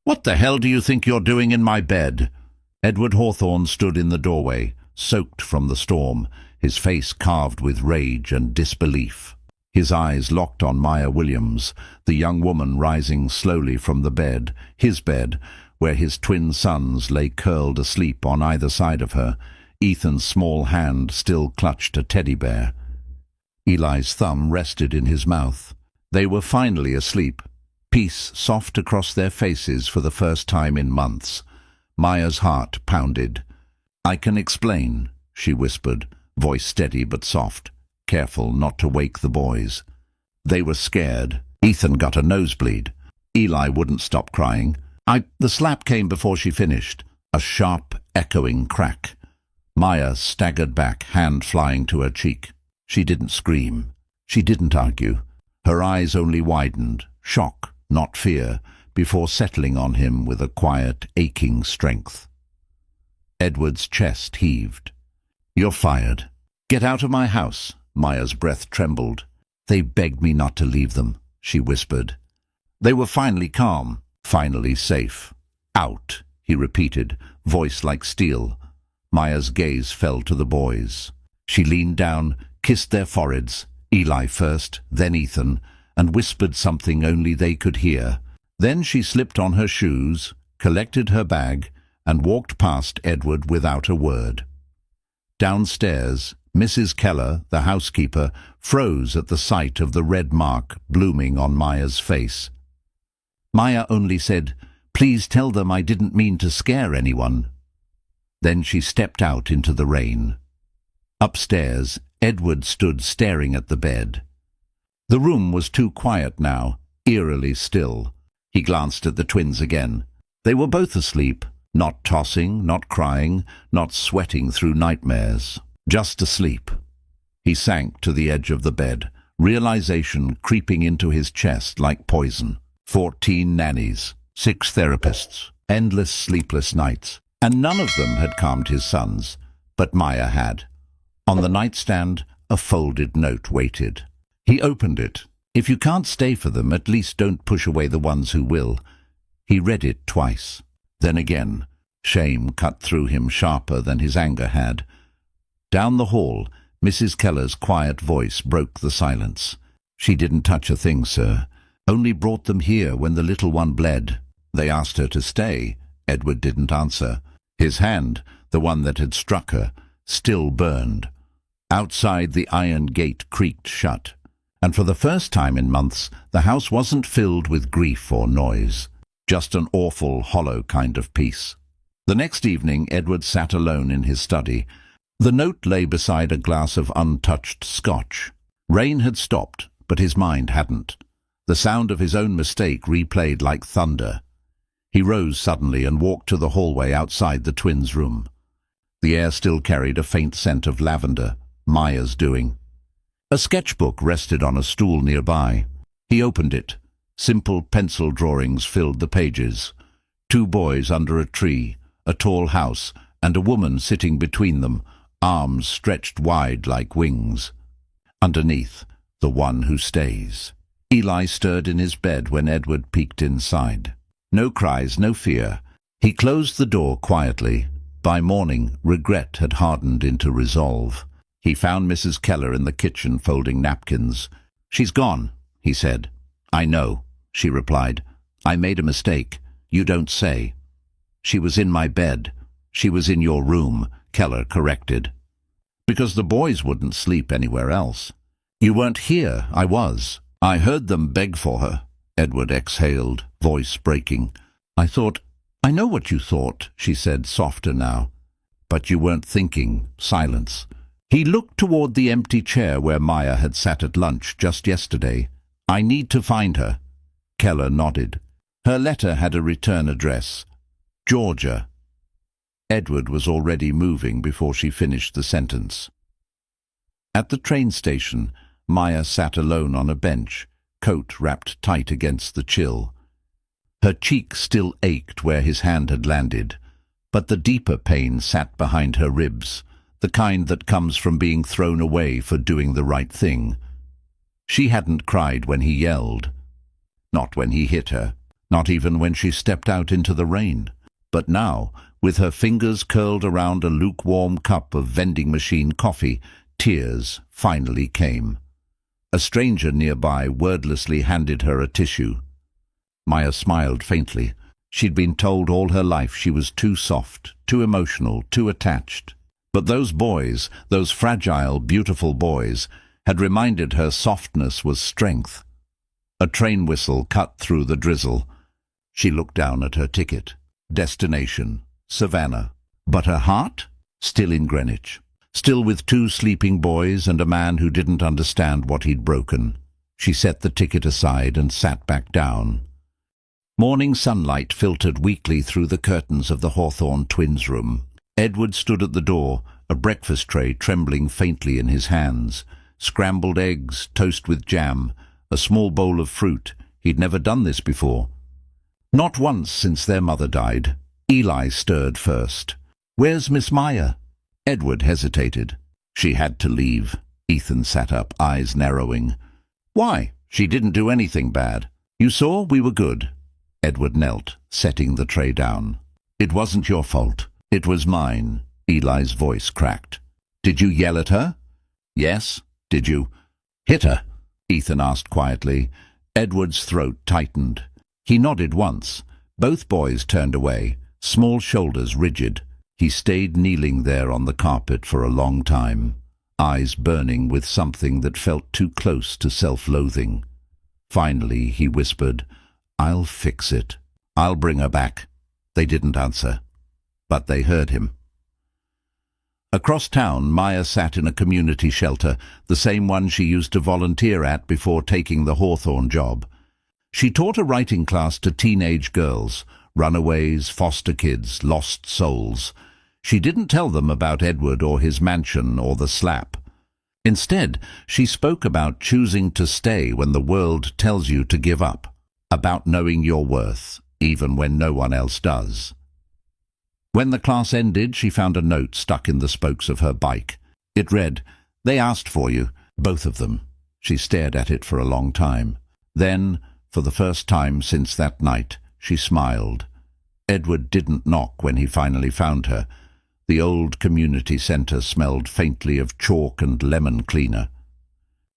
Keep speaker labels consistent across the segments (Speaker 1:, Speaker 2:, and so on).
Speaker 1: "What the hell do you think you're doing in my bed?" Edward Hawthorne stood in the doorway, soaked from the storm, his face carved with rage and disbelief. His eyes locked on Maya Williams, the young woman rising slowly from the bed, his bed, where his twin sons lay curled asleep on either side of her. Ethan's small hand still clutched a teddy bear. Eli's thumb rested in his mouth. They were finally asleep, peace soft across their faces for the first time in months. Maya's heart pounded. "I can explain," she whispered, voice steady but soft, careful not to wake the boys. They were scared. Ethan got a nosebleed. Eli wouldn't stop crying. The slap came before she finished, a sharp, echoing crack. Maya staggered back, hand flying to her cheek. She didn't scream. She didn't argue. Her eyes only widened, shock, not fear, before settling on him with a quiet, aching strength. Edward's chest heaved. "You're fired. Get out of my house." Maya's breath trembled. "They begged me not to leave them," she whispered. They were finally calm, finally safe. "Out," he repeated, voice like steel. Maya's gaze fell to the boys. She leaned down, kissed their foreheads, Eli first, then Ethan, and whispered something only they could hear. Then she slipped on her shoes, collected her bag, and walked past Edward without a word. Downstairs, Mrs. Keller, the housekeeper, froze at the sight of the red mark blooming on Maya's face. Maya only said, "Please tell them I didn't mean to scare anyone." Then she stepped out into the rain. Upstairs, Edward stood staring at the bed. The room was too quiet now, eerily still. He glanced at the twins again. They were both asleep, not tossing, not crying, not sweating through nightmares, just asleep. He sank to the edge of the bed, realization creeping into his chest like poison. 14 nannies, 6 therapists, endless sleepless nights, and none of them had calmed his sons, but Maya had. On the nightstand, a folded note waited. He opened it. "If you can't stay for them, at least don't push away the ones who will." He read it twice. Then again. Shame cut through him sharper than his anger had. Down the hall, Mrs. Keller's quiet voice broke the silence. "She didn't touch a thing, sir. Only brought them here when the little one bled. They asked her to stay." Edward didn't answer. His hand, the one that had struck her, still burned. Outside, the iron gate creaked shut, and for the first time in months, the house wasn't filled with grief or noise, just an awful, hollow kind of peace. The next evening, Edward sat alone in his study. The note lay beside a glass of untouched scotch. Rain had stopped, but his mind hadn't. The sound of his own mistake replayed like thunder. He rose suddenly and walked to the hallway outside the twins' room. The air still carried a faint scent of lavender, Maya's doing. A sketchbook rested on a stool nearby. He opened it. Simple pencil drawings filled the pages. 2 boys under a tree, a tall house, and a woman sitting between them, arms stretched wide like wings. Underneath, the one who stays. Eli stirred in his bed when Edward peeked inside. No cries, no fear. He closed the door quietly. By morning, regret had hardened into resolve. He found Mrs. Keller in the kitchen folding napkins. "She's gone," he said. "I know," she replied. "I made a mistake. You don't say." "She was in my bed. She was in your room," Keller corrected. "Because the boys wouldn't sleep anywhere else." "You weren't here. I was. I heard them beg for her." Edward exhaled, voice breaking. "I know what you thought," she said, softer now. "But you weren't thinking." Silence. He looked toward the empty chair where Maya had sat at lunch just yesterday. "I need to find her." Keller nodded. Her letter had a return address. Georgia. Edward was already moving before she finished the sentence. At the train station, Maya sat alone on a bench, coat wrapped tight against the chill. Her cheek still ached where his hand had landed, but the deeper pain sat behind her ribs, the kind that comes from being thrown away for doing the right thing. She hadn't cried when he yelled. Not when he hit her. not even when she stepped out into the rain. But now, with her fingers curled around a lukewarm cup of vending machine coffee, tears finally came. A stranger nearby wordlessly handed her a tissue. Maya smiled faintly. She'd been told all her life she was too soft, too emotional, too attached. But those boys, those fragile, beautiful boys, had reminded her softness was strength. A train whistle cut through the drizzle. She looked down at her ticket. Destination, Savannah. But her heart? Still in Greenwich. Still with 2 sleeping boys and a man who didn't understand what he'd broken. She set the ticket aside and sat back down. Morning sunlight filtered weakly through the curtains of the Hawthorne twins' room. Edward stood at the door, a breakfast tray trembling faintly in his hands. Scrambled eggs, toast with jam, a small bowl of fruit. He'd never done this before. Not once since their mother died. Eli stirred first. "Where's Miss Maya?" Edward hesitated. "She had to leave." Ethan sat up, eyes narrowing. "Why? She didn't do anything bad. You saw we were good." Edward knelt, setting the tray down. "It wasn't your fault. It was mine." Eli's voice cracked. "Did you yell at her?" "Yes." "Did you hit her?" Ethan asked quietly. Edward's throat tightened. He nodded once. Both boys turned away, small shoulders rigid. He stayed kneeling there on the carpet for a long time, eyes burning with something that felt too close to self-loathing. Finally, he whispered, "I'll fix it. I'll bring her back." They didn't answer, but they heard him. Across town, Maya sat in a community shelter, the same one she used to volunteer at before taking the Hawthorne job. She taught a writing class to teenage girls, runaways, foster kids, lost souls. She didn't tell them about Edward or his mansion or the slap. Instead, she spoke about choosing to stay when the world tells you to give up, about knowing your worth, even when no one else does. When the class ended, she found a note stuck in the spokes of her bike. It read, "They asked for you, both of them." She stared at it for a long time. Then, for the first time since that night, she smiled. Edward didn't knock when he finally found her. The old community centre smelled faintly of chalk and lemon cleaner.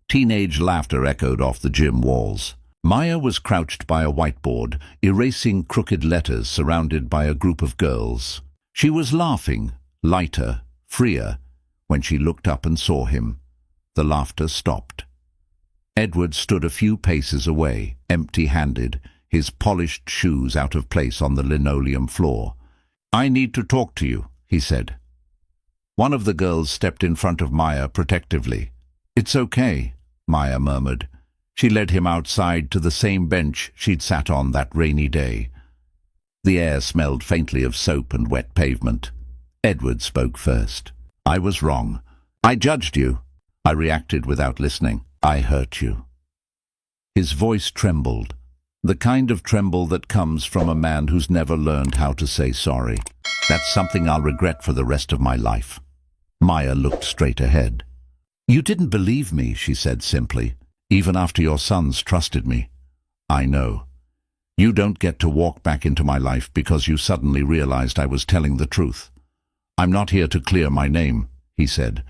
Speaker 1: Teenage laughter echoed off the gym walls. Maya was crouched by a whiteboard, erasing crooked letters surrounded by a group of girls. She was laughing, lighter, freer, when she looked up and saw him. The laughter stopped. Edward stood a few paces away, empty-handed, his polished shoes out of place on the linoleum floor. "I need to talk to you," he said. One of the girls stepped in front of Maya protectively. "It's okay," Maya murmured. She led him outside to the same bench she'd sat on that rainy day. The air smelled faintly of soap and wet pavement. Edward spoke first. "I was wrong. I judged you. I reacted without listening. I hurt you." His voice trembled, the kind of tremble that comes from a man who's never learned how to say sorry. "That's something I'll regret for the rest of my life." Maya looked straight ahead. "You didn't believe me," she said simply, "even after your sons trusted me." "I know. You don't get to walk back into my life because you suddenly realized I was telling the truth. I'm not here to clear my name," he said.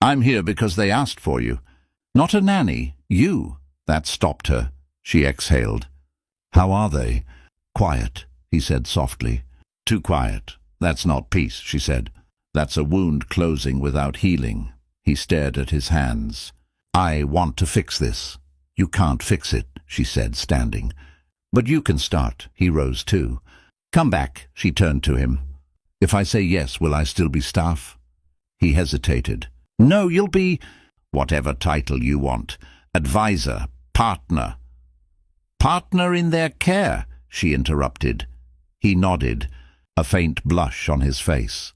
Speaker 1: "I'm here because they asked for you. Not a nanny, you." That stopped her. She exhaled. "How are they?" "Quiet," he said softly. "Too quiet. That's not peace," she said. "That's a wound closing without healing." He stared at his hands. "I want to fix this." "You can't fix it," she said, standing. "But you can start." He rose too. "Come back," she turned to him. "If I say yes, will I still be staff?" He hesitated. "No, you'll be—" "Whatever title you want. Advisor, partner." "Partner in their care," she interrupted. He nodded, a faint blush on his face.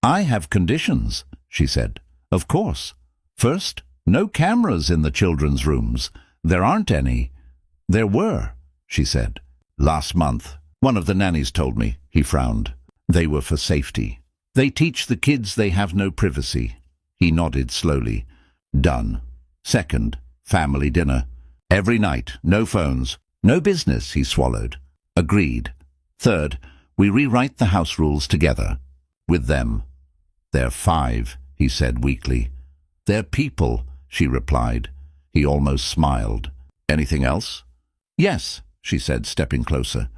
Speaker 1: "I have conditions," she said. "Of course. First, no cameras in the children's rooms. There aren't any." "There were," she said. "Last month. One of the nannies told me." He frowned. "They were for safety. They teach the kids they have no privacy." He nodded slowly. "Done. Second, family dinner. Every night, no phones. No business," he swallowed. Agreed. Third, we rewrite the house rules together. With them. They're 5, he said weakly. They're people, she replied. He almost smiled. Anything else? Yes, she said, stepping closer.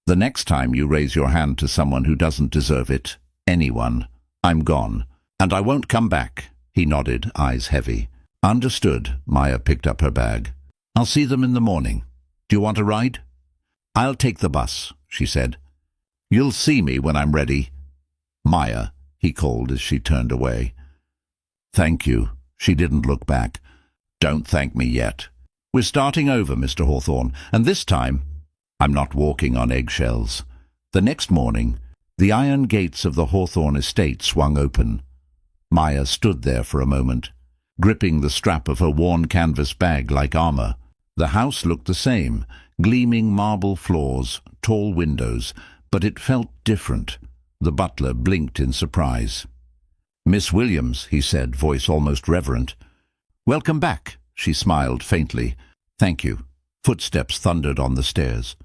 Speaker 1: The next time you raise your hand to someone who doesn't deserve it, anyone, I'm gone. And I won't come back. He nodded, eyes heavy. Understood. Maya picked up her bag. I'll see them in the morning. Do you want a ride? I'll take the bus, she said. You'll see me when I'm ready. Maya, he called as she turned away. Thank you. She didn't look back. Don't thank me yet. We're starting over, Mr. Hawthorne, and this time I'm not walking on eggshells. The next morning, the iron gates of the Hawthorne estate swung open. Maya stood there for a moment, gripping the strap of her worn canvas bag like armor. The house looked the same, gleaming marble floors, tall windows, but it felt different. The butler blinked in surprise. Miss Williams, he said, voice almost reverent. Welcome back, she smiled faintly. Thank you. Footsteps thundered on the stairs.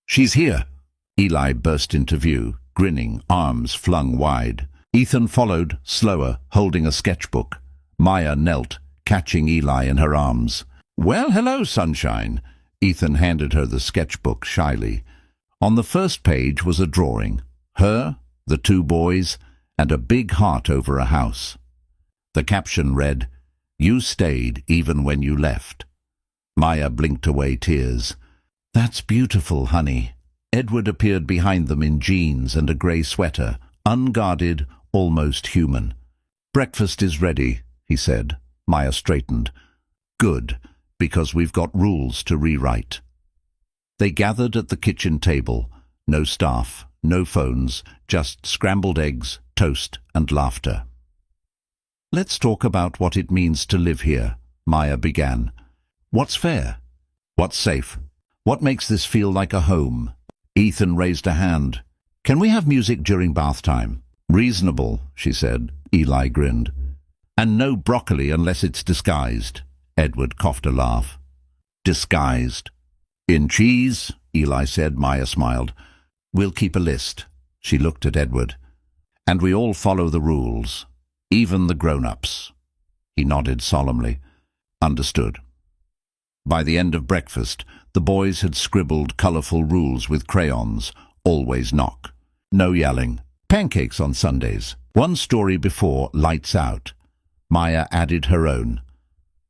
Speaker 1: She's here. Eli burst into view, grinning, arms flung wide. Ethan followed, slower, holding a sketchbook. Maya knelt, catching Eli in her arms. Well, hello, sunshine. Ethan handed her the sketchbook shyly. On the first page was a drawing. Her, the 2 boys, and a big heart over a house. The caption read, You stayed even when you left. Maya blinked away tears. That's beautiful, honey. Edward appeared behind them in jeans and a grey sweater, unguarded, almost human. Breakfast is ready, he said. Maya straightened. Good, because we've got rules to rewrite. They gathered at the kitchen table. No staff, no phones, just scrambled eggs, toast, and laughter. Let's talk about what it means to live here, Maya began. What's fair? What's safe? What makes this feel like a home? Ethan raised a hand. Can we have music during bath time? Reasonable, she said. Eli grinned. And no broccoli unless it's disguised. Edward coughed a laugh. Disguised. In cheese, Eli said. Maya smiled. We'll keep a list. She looked at Edward. And we all follow the rules. Even the grown-ups. He nodded solemnly. Understood. By the end of breakfast, the boys had scribbled colourful rules with crayons. Always knock. No yelling. Pancakes on Sundays. 1 story before, lights out. Maya added her own.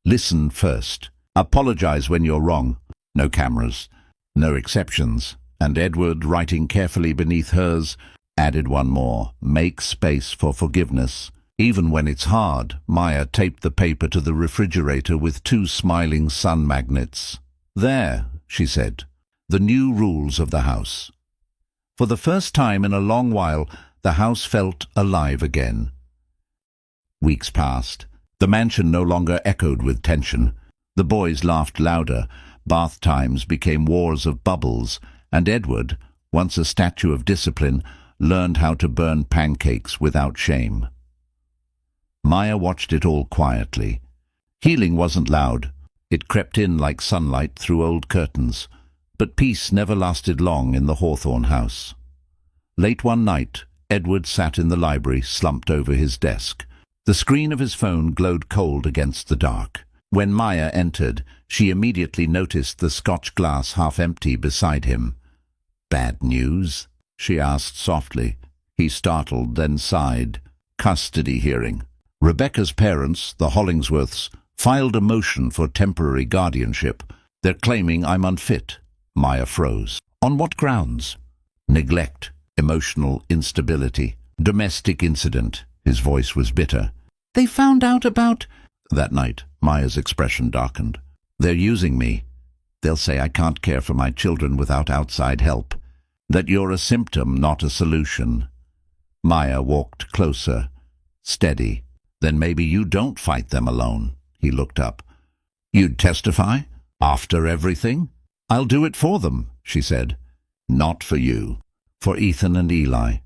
Speaker 1: Listen first. Apologize when you're wrong. No cameras. No exceptions. And Edward, writing carefully beneath hers, added one more. Make space for forgiveness. Even when it's hard, Maya taped the paper to the refrigerator with 2 smiling sun magnets. There, she said, the new rules of the house. For the first time in a long while, the house felt alive again. Weeks passed. The mansion no longer echoed with tension. The boys laughed louder. Bath times became wars of bubbles, and Edward, once a statue of discipline, learned how to burn pancakes without shame. Maya watched it all quietly. Healing wasn't loud. It crept in like sunlight through old curtains. But peace never lasted long in the Hawthorne house. Late one night, Edward sat in the library, slumped over his desk. The screen of his phone glowed cold against the dark. When Maya entered, she immediately noticed the Scotch glass half empty beside him. Bad news? She asked softly. He startled, then sighed. Custody hearing. Rebecca's parents, the Hollingsworths, filed a motion for temporary guardianship. They're claiming I'm unfit. Maya froze. On what grounds? Neglect, emotional instability, domestic incident. His voice was bitter. They found out about... That night, Maya's expression darkened. They're using me. They'll say I can't care for my children without outside help. That you're a symptom, not a solution. Maya walked closer, steady. Then maybe you don't fight them alone. He looked up. You'd testify? After everything? I'll do it for them, she said. Not for you. For Ethan and Eli.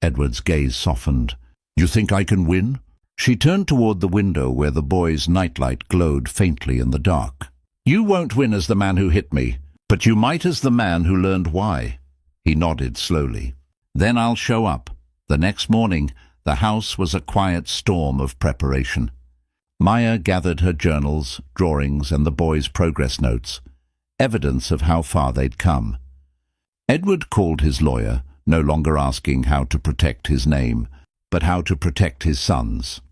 Speaker 1: Edward's gaze softened. You think I can win? She turned toward the window where the boy's nightlight glowed faintly in the dark. You won't win as the man who hit me, but you might as the man who learned why. He nodded slowly. Then I'll show up. The next morning, the house was a quiet storm of preparation. Maya gathered her journals, drawings, and the boys' progress notes, evidence of how far they'd come. Edward called his lawyer, no longer asking how to protect his name, but how to protect his sons.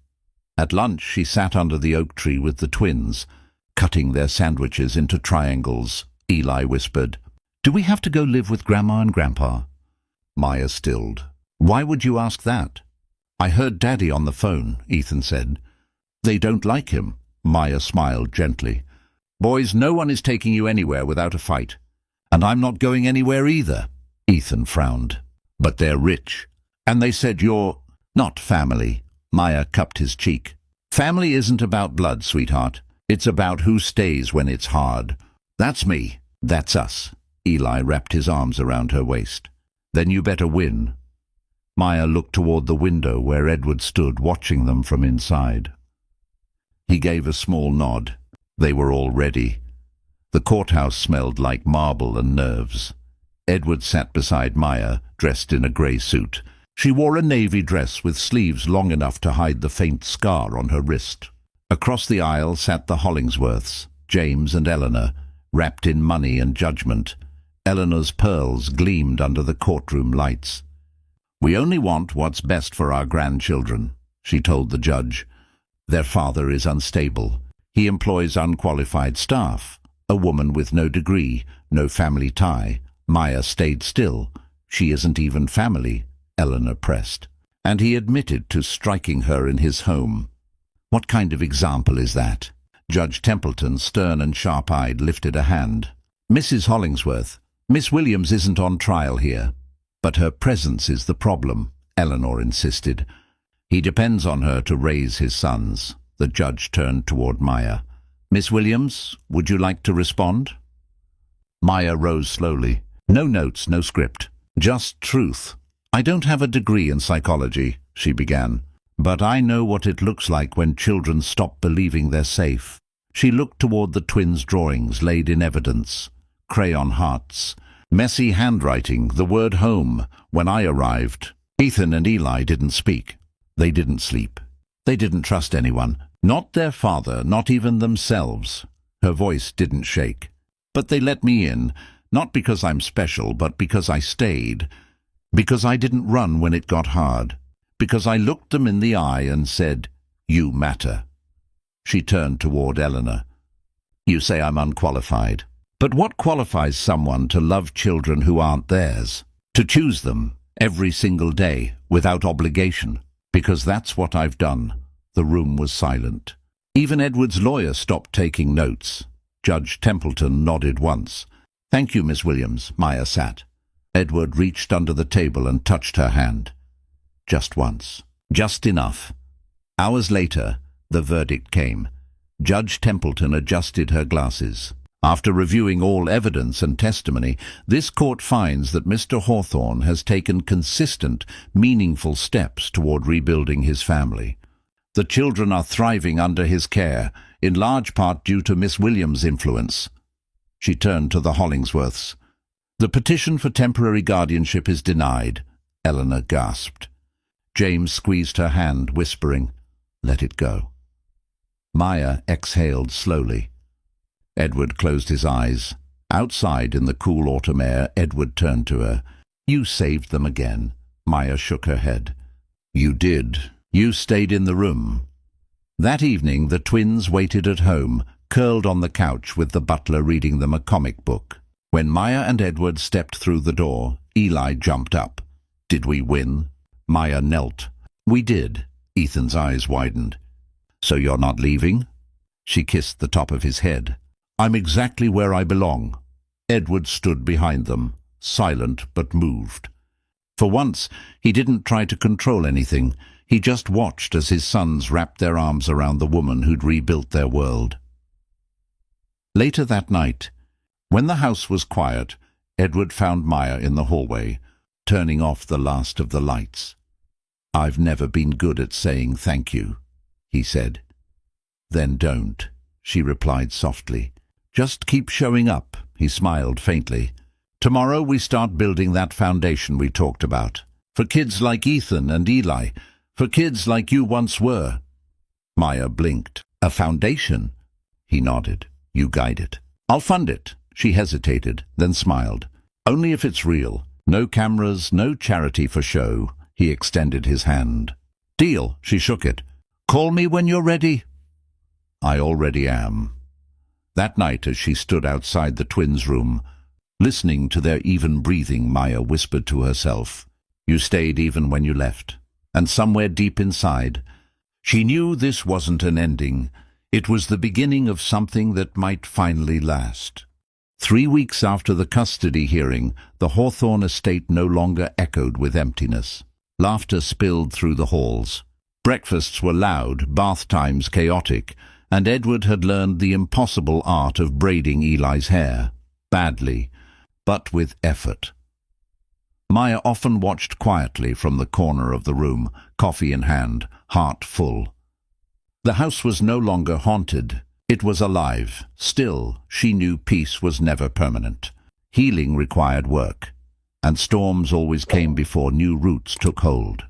Speaker 1: At lunch, she sat under the oak tree with the twins, cutting their sandwiches into triangles. Eli whispered, "Do we have to go live with Grandma and Grandpa?" Maya stilled. "Why would you ask that?" "I heard Daddy on the phone," Ethan said. "They don't like him." Maya smiled gently. "Boys, no one is taking you anywhere without a fight. And I'm not going anywhere either." Ethan frowned. "But they're rich. And they said you're not family." Maya cupped his cheek. "Family isn't about blood, sweetheart. It's about who stays when it's hard. That's me. That's us." Eli wrapped his arms around her waist. "Then you better win." Maya looked toward the window where Edward stood, watching them from inside. He gave a small nod. They were all ready. The courthouse smelled like marble and nerves. Edward sat beside Maya, dressed in a grey suit. She wore a navy dress with sleeves long enough to hide the faint scar on her wrist. Across the aisle sat the Hollingsworths, James and Eleanor, wrapped in money and judgment. Eleanor's pearls gleamed under the courtroom lights. "We only want what's best for our grandchildren," she told the judge. "Their father is unstable. He employs unqualified staff, a woman with no degree, no family tie." Maya stayed still. "She isn't even family," Eleanor pressed. "And he admitted to striking her in his home. What kind of example is that?" Judge Templeton, stern and sharp-eyed, lifted a hand. "Mrs. Hollingsworth, Miss Williams isn't on trial here. But her presence is the problem," Eleanor insisted. "He depends on her to raise his sons." The judge turned toward Maya. "Miss Williams, would you like to respond?" Maya rose slowly. "No notes, no script. Just truth. I don't have a degree in psychology," she began, "but I know what it looks like when children stop believing they're safe." She looked toward the twins' drawings laid in evidence. Crayon hearts, messy handwriting, the word home. When I arrived, Ethan and Eli didn't speak. They didn't sleep. They didn't trust anyone. Not their father, not even themselves. Her voice didn't shake. "But they let me in, not because I'm special, but because I stayed. Because I didn't run when it got hard. Because I looked them in the eye and said, 'You matter.'" She turned toward Eleanor. "You say I'm unqualified. But what qualifies someone to love children who aren't theirs? To choose them every single day, without obligation? Because that's what I've done." The room was silent. Even Edward's lawyer stopped taking notes. Judge Templeton nodded once. "Thank you, Miss Williams." Maya sat. Edward reached under the table and touched her hand. Just once. Just enough. Hours later, the verdict came. Judge Templeton adjusted her glasses. "After reviewing all evidence and testimony, this court finds that Mr. Hawthorne has taken consistent, meaningful steps toward rebuilding his family. The children are thriving under his care, in large part due to Miss Williams' influence." She turned to the Hollingsworths. "The petition for temporary guardianship is denied," Eleanor gasped. James squeezed her hand, whispering, "Let it go." Maya exhaled slowly. Edward closed his eyes. Outside in the cool autumn air, Edward turned to her. "You saved them again." Maya shook her head. "You did. You stayed in the room." That evening the twins waited at home, curled on the couch with the butler reading them a comic book. When Maya and Edward stepped through the door, Eli jumped up. "Did we win?" Maya knelt. "We did." Ethan's eyes widened. "So you're not leaving?" She kissed the top of his head. "I'm exactly where I belong." Edward stood behind them, silent but moved. For once, he didn't try to control anything. He just watched as his sons wrapped their arms around the woman who'd rebuilt their world. Later that night, when the house was quiet, Edward found Maya in the hallway, turning off the last of the lights. "I've never been good at saying thank you," he said. "Then don't," she replied softly. "Just keep showing up," he smiled faintly. Tomorrow we start building that foundation we talked about. For kids like Ethan and Eli. For kids like you once were. Maya blinked. A foundation? He nodded. You guide it. I'll fund it. She hesitated, then smiled. Only if it's real. No cameras, no charity for show. He extended his hand. Deal. She shook it. Call me when you're ready. I already am. That night, as she stood outside the twins' room, listening to their even breathing, Maya whispered to herself, You stayed even when you left. And somewhere deep inside, she knew this wasn't an ending. It was the beginning of something that might finally last. 3 weeks after the custody hearing, the Hawthorne estate no longer echoed with emptiness. Laughter spilled through the halls. Breakfasts were loud, bath times chaotic, and Edward had learned the impossible art of braiding Eli's hair. Badly, but with effort. Maya often watched quietly from the corner of the room, coffee in hand, heart full. The house was no longer haunted. It was alive. Still, she knew peace was never permanent. Healing required work, and storms always came before new roots took hold.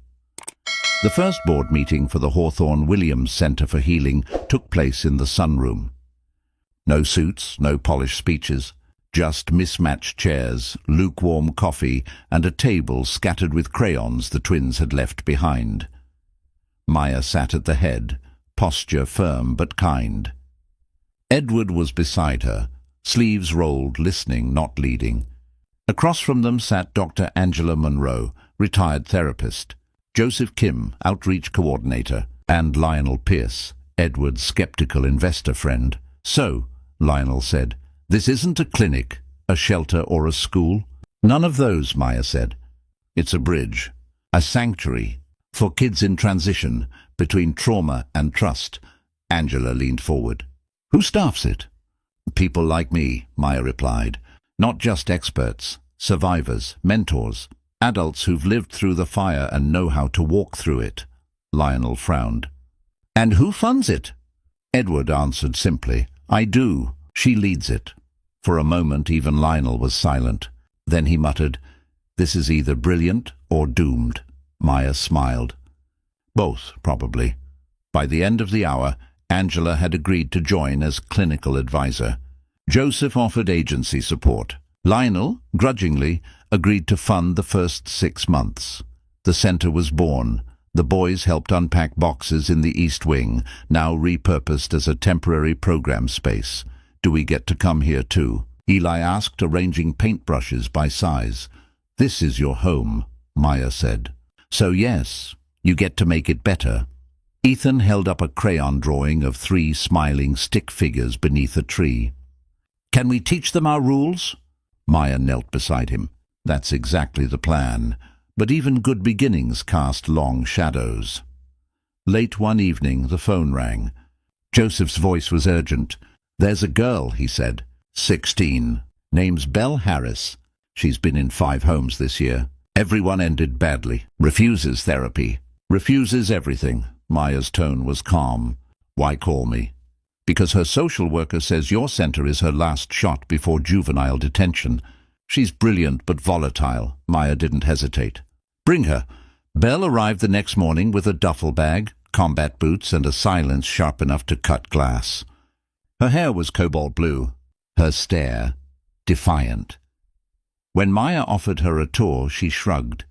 Speaker 1: The first board meeting for the Hawthorne Williams Center for Healing took place in the sunroom. No suits, no polished speeches, just mismatched chairs, lukewarm coffee, and a table scattered with crayons the twins had left behind. Maya sat at the head, posture firm but kind. Edward was beside her, sleeves rolled, listening, not leading. Across from them sat Dr. Angela Monroe, retired therapist, Joseph Kim, outreach coordinator, and Lionel Pierce, Edward's skeptical investor friend. So, Lionel said, this isn't a clinic, a shelter, or a school. None of those, Maya said. It's a bridge, a sanctuary, for kids in transition between trauma and trust. Angela leaned forward. Who staffs it? People like me, Maya replied. Not just experts, survivors, mentors, adults who've lived through the fire and know how to walk through it. Lionel frowned. And who funds it? Edward answered simply. I do. She leads it. For a moment even Lionel was silent. Then he muttered, This is either brilliant or doomed. Maya smiled. Both, probably. By the end of the hour, Angela had agreed to join as clinical advisor. Joseph offered agency support. Lionel, grudgingly, agreed to fund the first 6 months. The center was born. The boys helped unpack boxes in the East Wing, now repurposed as a temporary program space. Do we get to come here too? Eli asked, arranging paintbrushes by size. This is your home, Maya said. So yes, you get to make it better. Ethan held up a crayon drawing of 3 smiling stick figures beneath a tree. Can we teach them our rules? Maya knelt beside him. That's exactly the plan. But even good beginnings cast long shadows. Late one evening, the phone rang. Joseph's voice was urgent. There's a girl, he said. 16. Name's Belle Harris. She's been in 5 homes this year. Everyone ended badly. Refuses therapy. Refuses everything. Maya's tone was calm. Why call me? Because her social worker says your center is her last shot before juvenile detention. She's brilliant but volatile. Maya didn't hesitate. Bring her. Belle arrived the next morning with a duffel bag, combat boots, and a silence sharp enough to cut glass. Her hair was cobalt blue. Her stare, defiant. When Maya offered her a tour, she shrugged.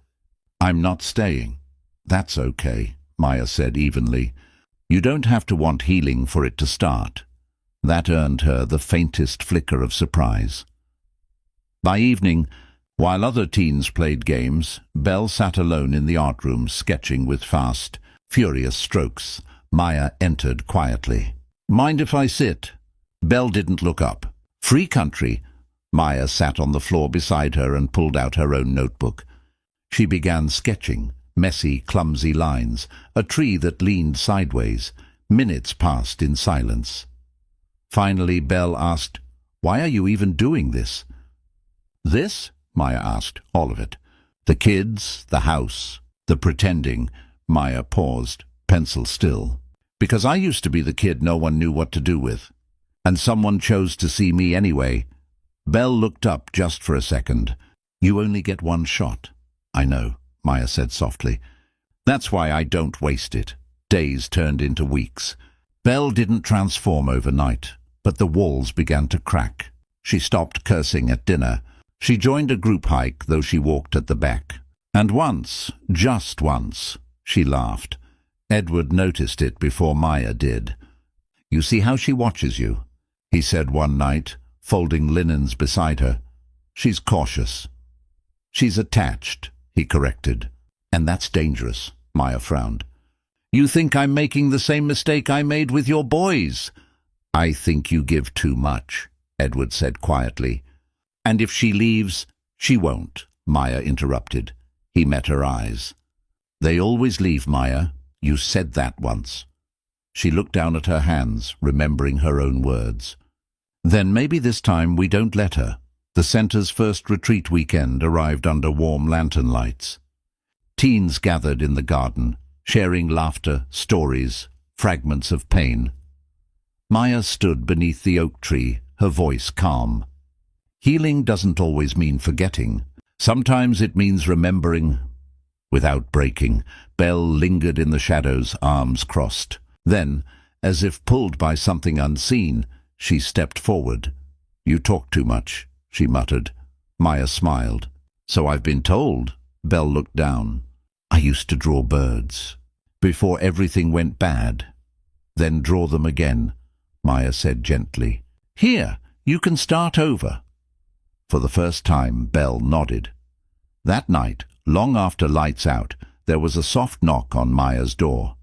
Speaker 1: I'm not staying. That's okay, Maya said evenly. You don't have to want healing for it to start. That earned her the faintest flicker of surprise. By evening, while other teens played games, Belle sat alone in the art room, sketching with fast, furious strokes. Maya entered quietly. Mind if I sit? Belle didn't look up. Free country. Maya sat on the floor beside her and pulled out her own notebook. She began sketching, messy, clumsy lines, a tree that leaned sideways. Minutes passed in silence. Finally, Belle asked, Why are you even doing this? This? Maya asked. All of it. The kids, the house, the pretending. Maya paused, pencil still. Because I used to be the kid no one knew what to do with. And someone chose to see me anyway. Belle looked up just for a second. "You only get one shot." "I know," Maya said softly. "That's why I don't waste it." Days turned into weeks. Belle didn't transform overnight, but the walls began to crack. She stopped cursing at dinner. She joined a group hike, though she walked at the back. And once, just once, she laughed. Edward noticed it before Maya did. "You see how she watches you?" he said one night, folding linens beside her. "She's cautious." "She's attached," he corrected. "And that's dangerous," Maya frowned. "You think I'm making the same mistake I made with your boys?" "I think you give too much," Edward said quietly. "And if she leaves—" "She won't," Maya interrupted. He met her eyes. "They always leave, Maya. You said that once." She looked down at her hands, remembering her own words. "Then maybe this time we don't let her." The center's first retreat weekend arrived under warm lantern lights. Teens gathered in the garden, sharing laughter, stories, fragments of pain. Maya stood beneath the oak tree, her voice calm. Healing doesn't always mean forgetting. Sometimes it means remembering without breaking. Belle lingered in the shadows, arms crossed. Then, as if pulled by something unseen, she stepped forward. "You talk too much," she muttered. Maya smiled. "So I've been told." Belle looked down. "I used to draw birds. Before everything went bad." "Then draw them again," Maya said gently. "Here, you can start over." For the first time, Belle nodded. That night, long after lights out, there was a soft knock on Maya's door.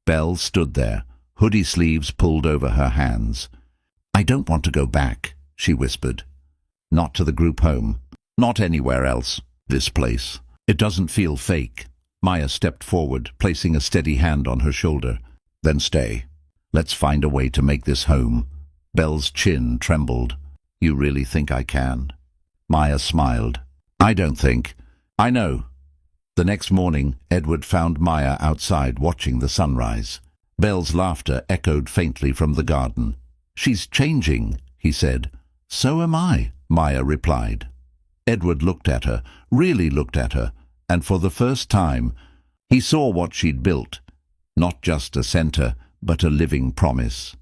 Speaker 1: Belle stood there, hoodie sleeves pulled over her hands. "I don't want to go back," she whispered. "Not to the group home. Not anywhere else. This place. It doesn't feel fake." Maya stepped forward, placing a steady hand on her shoulder. "Then stay. Let's find a way to make this home." Belle's chin trembled. "You really think I can?" Maya smiled. "I don't think. I know." The next morning, Edward found Maya outside watching the sunrise. Belle's laughter echoed faintly from the garden. "She's changing," he said. "So am I," Maya replied. Edward looked at her, really looked at her, and for the first time, he saw what she'd built. Not just a center, but a living promise.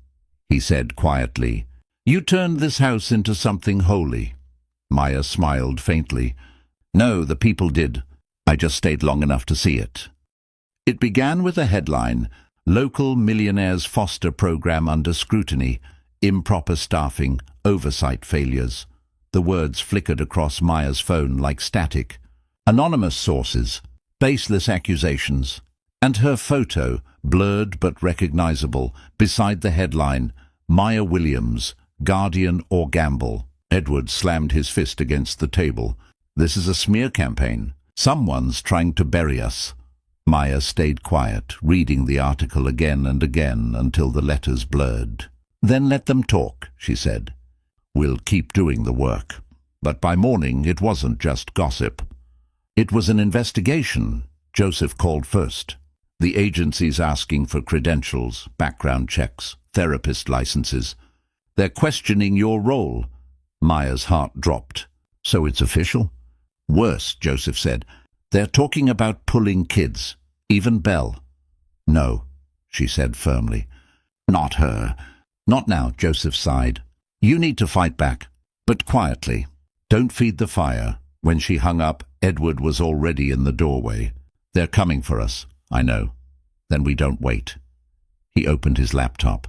Speaker 1: He said quietly, "You turned this house into something holy." Maya smiled faintly. "No, the people did. I just stayed long enough to see it." It began with a headline, "Local Millionaires Foster Program Under Scrutiny, Improper Staffing, Oversight Failures." The words flickered across Maya's phone like static. Anonymous sources, baseless accusations, and her photo, blurred but recognizable, beside the headline, "Maya Williams, Guardian or Gamble." Edward slammed his fist against the table. "This is a smear campaign. Someone's trying to bury us." Maya stayed quiet, reading the article again and again until the letters blurred. "Then let them talk," she said. "We'll keep doing the work." But by morning it wasn't just gossip. It was an investigation. Joseph called first. The agency's asking for credentials, background checks, therapist licenses. "They're questioning your role." Maya's heart dropped. "So it's official?" "Worse," Joseph said. "They're talking about pulling kids, even Belle." "No," she said firmly. "Not her." "Not now," Joseph sighed. "You need to fight back, but quietly. Don't feed the fire." When she hung up, Edward was already in the doorway. "They're coming for us." "I know." "Then we don't wait." He opened his laptop.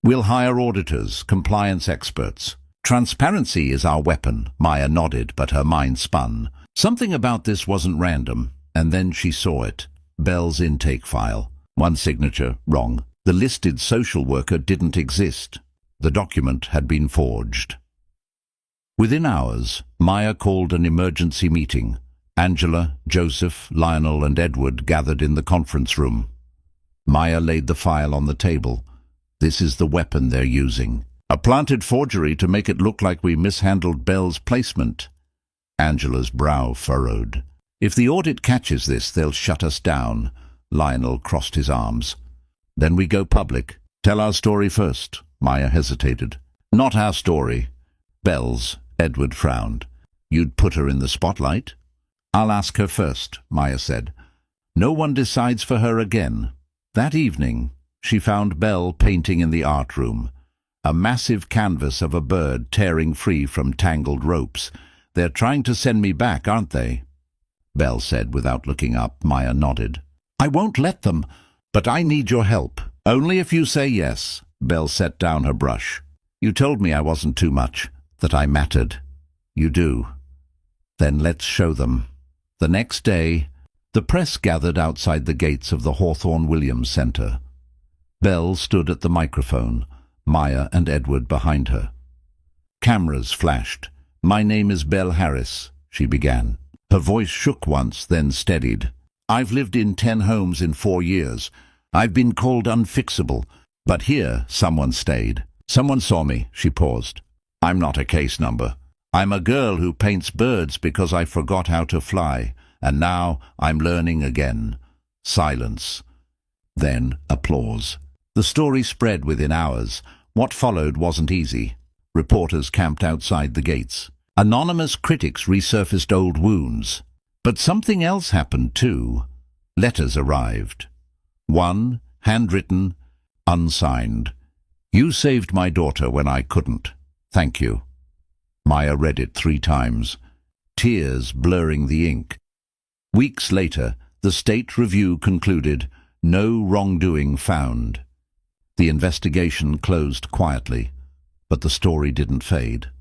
Speaker 1: "We'll hire auditors, compliance experts. Transparency is our weapon." Maya nodded, but her mind spun. Something about this wasn't random, and then she saw it. Belle's intake file. One signature, wrong. The listed social worker didn't exist. The document had been forged. Within hours, Maya called an emergency meeting. Angela, Joseph, Lionel, and Edward gathered in the conference room. Maya laid the file on the table. "This is the weapon they're using. A planted forgery to make it look like we mishandled Belle's placement." Angela's brow furrowed. "If the audit catches this, they'll shut us down." Lionel crossed his arms. "Then we go public. Tell our story first." Maya hesitated. "Not our story. Belle's, Edward frowned. You'd put her in the spotlight? I'll ask her first, Maya said. No one decides for her again. That evening, she found Belle painting in the art room. A massive canvas of a bird tearing free from tangled ropes. They're trying to send me back, aren't they? Belle said without looking up. Maya nodded. I won't let them, but I need your help. Only if you say yes. Belle set down her brush. You told me I wasn't too much, that I mattered. You do. Then let's show them. The next day, the press gathered outside the gates of the Hawthorne Williams Center. Belle stood at the microphone, Maya and Edward behind her. Cameras flashed. My name is Belle Harris, she began. Her voice shook once, then steadied. I've lived in 10 homes in 4 years. I've been called unfixable, but here someone stayed. Someone saw me, she paused. I'm not a case number. I'm a girl who paints birds because I forgot how to fly, and now I'm learning again. Silence. Then applause. The story spread within hours. What followed wasn't easy. Reporters camped outside the gates. Anonymous critics resurfaced old wounds. But something else happened too. Letters arrived. One, handwritten, unsigned. You saved my daughter when I couldn't. Thank you. Maya read it 3 times, tears blurring the ink. Weeks later, the State Review concluded, no wrongdoing found. The investigation closed quietly, but the story didn't fade.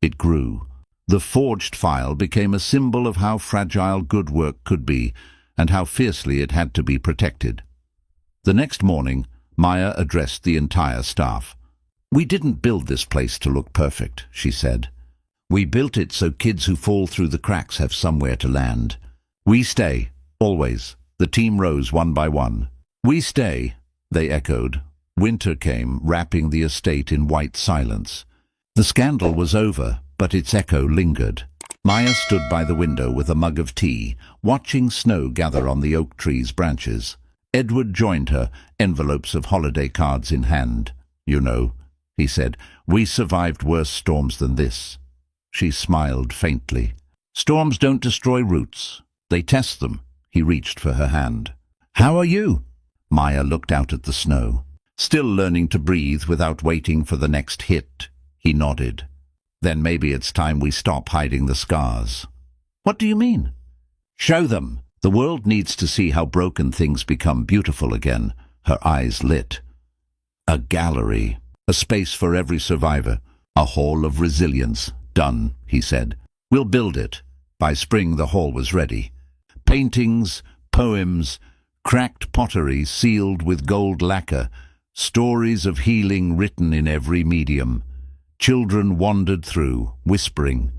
Speaker 1: It grew. The forged file became a symbol of how fragile good work could be and how fiercely it had to be protected. The next morning, Maya addressed the entire staff. We didn't build this place to look perfect, she said. We built it so kids who fall through the cracks have somewhere to land. We stay, always. The team rose one by one. We stay, they echoed. Winter came, wrapping the estate in white silence. The scandal was over, but its echo lingered. Maya stood by the window with a mug of tea, watching snow gather on the oak tree's branches. Edward joined her, envelopes of holiday cards in hand. You know, he said, we survived worse storms than this. She smiled faintly. Storms don't destroy roots. They test them. He reached for her hand. How are you? Maya looked out at the snow. Still learning to breathe without waiting for the next hit. He nodded. Then maybe it's time we stop hiding the scars. What do you mean? Show them. The world needs to see how broken things become beautiful again. Her eyes lit. A gallery. A space for every survivor. A hall of resilience. Done, he said. We'll build it. By spring the hall was ready. Paintings, poems, cracked pottery sealed with gold lacquer, stories of healing written in every medium. Children wandered through, whispering.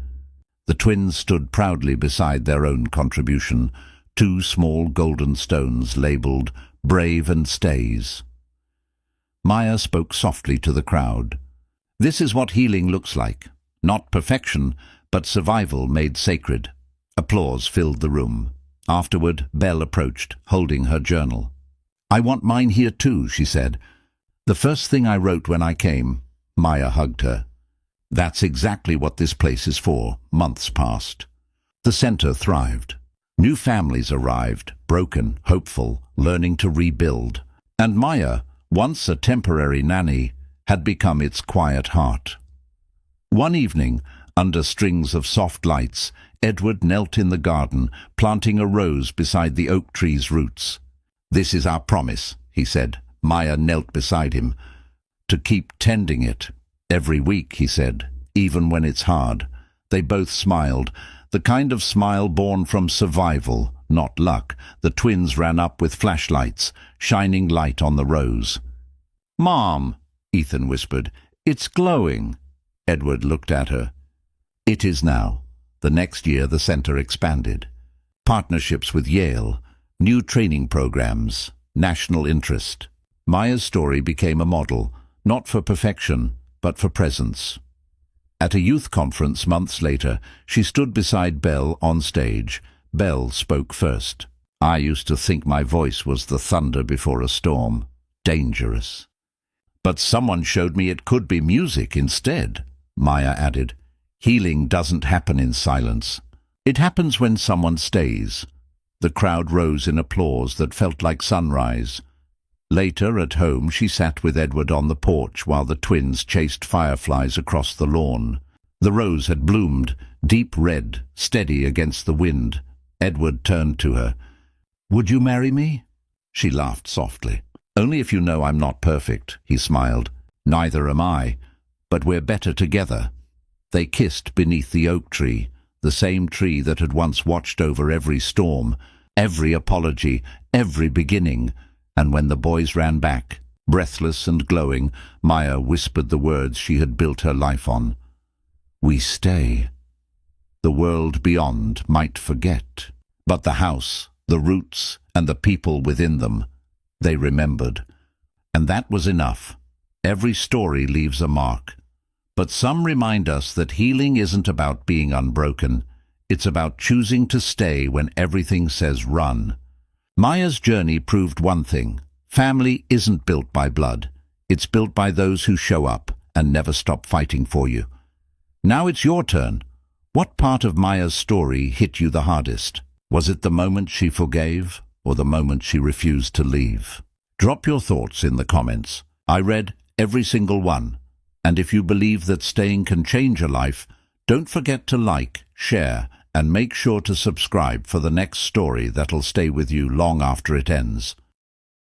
Speaker 1: The twins stood proudly beside their own contribution, 2 small golden stones labeled Brave and Stays. Maya spoke softly to the crowd. This is what healing looks like. Not perfection, but survival made sacred. Applause filled the room. Afterward, Belle approached, holding her journal. I want mine here too, she said. The first thing I wrote when I came. Maya hugged her. That's exactly what this place is for. Months passed. The center thrived. New families arrived, broken, hopeful, learning to rebuild. And Maya, once a temporary nanny, had become its quiet heart. One evening, under strings of soft lights, Edward knelt in the garden, planting a rose beside the oak tree's roots. This is our promise, he said. Maya knelt beside him. To keep tending it. Every week, he said, even when it's hard. They both smiled, the kind of smile born from survival, not luck. The twins ran up with flashlights, shining light on the rose. Mom, Ethan whispered, it's glowing. Edward looked at her. It is now. The next year the center expanded. Partnerships with Yale, new training programs, national interest. Maya's story became a model, not for perfection, but for presence. At a youth conference months later, she stood beside Belle on stage. Belle spoke first. I used to think my voice was the thunder before a storm. Dangerous. But someone showed me it could be music instead, Maya added. Healing doesn't happen in silence. It happens when someone stays. The crowd rose in applause that felt like sunrise. Later, at home, she sat with Edward on the porch while the twins chased fireflies across the lawn. The rose had bloomed, deep red, steady against the wind. Edward turned to her. "Would you marry me?" She laughed softly. "Only if you know I'm not perfect," he smiled. "Neither am I, but we're better together." They kissed beneath the oak tree, the same tree that had once watched over every storm, every apology, every beginning. And when the boys ran back, breathless and glowing, Maya whispered the words she had built her life on. "We stay. The world beyond might forget, but the house, the roots, and the people within them, they remembered." And that was enough. Every story leaves a mark. But some remind us that healing isn't about being unbroken. It's about choosing to stay when everything says run. Maya's journey proved one thing. Family isn't built by blood. It's built by those who show up and never stop fighting for you. Now it's your turn. What part of Maya's story hit you the hardest? Was it the moment she forgave, or the moment she refused to leave? Drop your thoughts in the comments. I read every single one. And if you believe that staying can change a life, don't forget to like, share, and make sure to subscribe for the next story that'll stay with you long after it ends.